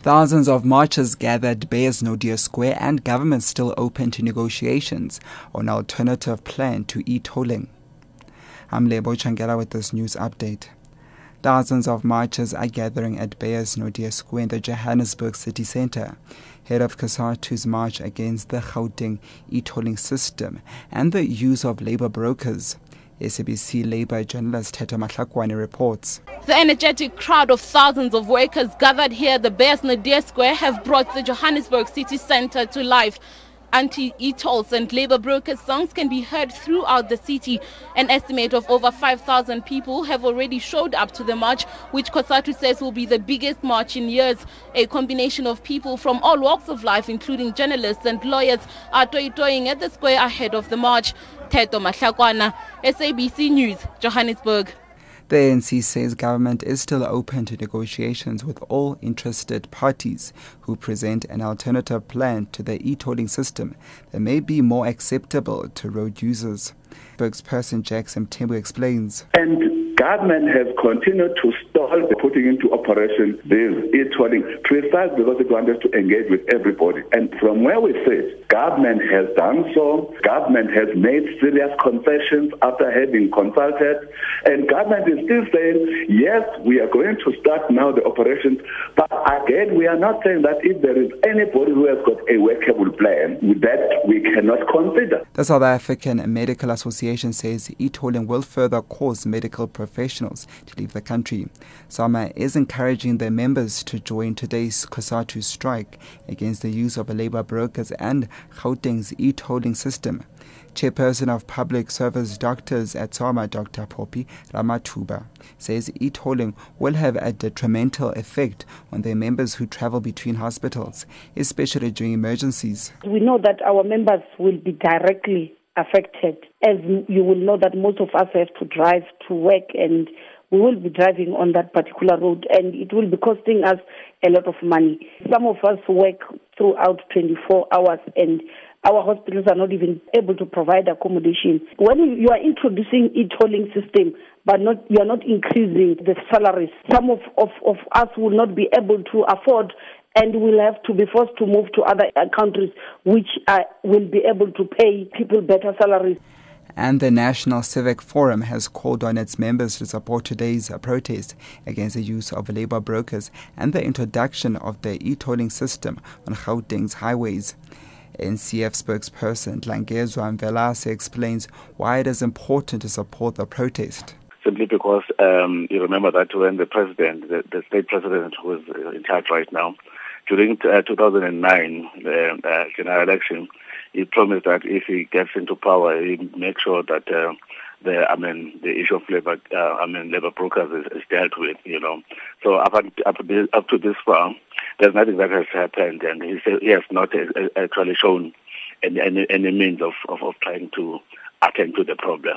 Thousands of marchers gathered Beyers Naude Square and government still open to negotiations on an alternative plan to e-tolling. I'm Lebo Changela with this news update. Thousands of marchers are gathering at Beyers Naude Square in the Johannesburg city centre, ahead of COSATU's march against the Gauteng e-tolling system and the use of labour brokers. SABC Labour journalist Theto Mahlakwani reports. The energetic crowd of thousands of workers gathered here at the Beyers Naude Square have brought the Johannesburg city centre to life. Anti-e-tolls and labour brokers songs can be heard throughout the city. An estimate of over 5,000 people have already showed up to the march, which COSATU says will be the biggest march in years. A combination of people from all walks of life, including journalists and lawyers, are toying at the square ahead of the march. Theto Mahlakwani, SABC News, Johannesburg. The ANC says government is still open to negotiations with all interested parties who present an alternative plan to the e-tolling system that may be more acceptable to road users. Spokesperson Jackson Mthembu explains. And government has continued to stall putting into operation this e-tolling precisely because it wanted to engage with everybody. And from where we sit, government has done so. Government has made serious concessions after having consulted. And government is still saying, yes, we are going to start now the operations. But again, we are not saying that if there is anybody who has got a workable plan, that we cannot consider. The South African Medical Association says e-tolling will further cause medical professionals to leave the country. SAMA is encouraging their members to join today's COSATU strike against the use of labour brokers and Gauteng's e-tolling system. Chairperson of Public Service Doctors at SAMA, Dr. Poppy Ramathuba, says e-tolling will have a detrimental effect on their members who travel between hospitals, especially during emergencies. We know that our members will be directly affected. As you will know that most of us have to drive to work, and we will be driving on that particular road, and it will be costing us a lot of money. Some of us work throughout 24 hours, and our hospitals are not even able to provide accommodation. When you are introducing e-tolling system, but you are not increasing the salaries, some of us will not be able to afford, and will have to be forced to move to other countries which will be able to pay people better salaries. And the National Civic Forum has called on its members to support today's protest against the use of labour brokers and the introduction of the e-tolling system on Gauteng's highways. NCF spokesperson Langezwa Mvelase explains why it is important to support the protest. Simply because you remember that when the president, the state president who is in charge right now, during 2009, the general election, he promised that if he gets into power, he make sure that the issue of labor brokers is dealt with. So up to this far, there's nothing that has happened, and he has not actually shown any means of trying to attend to the problem.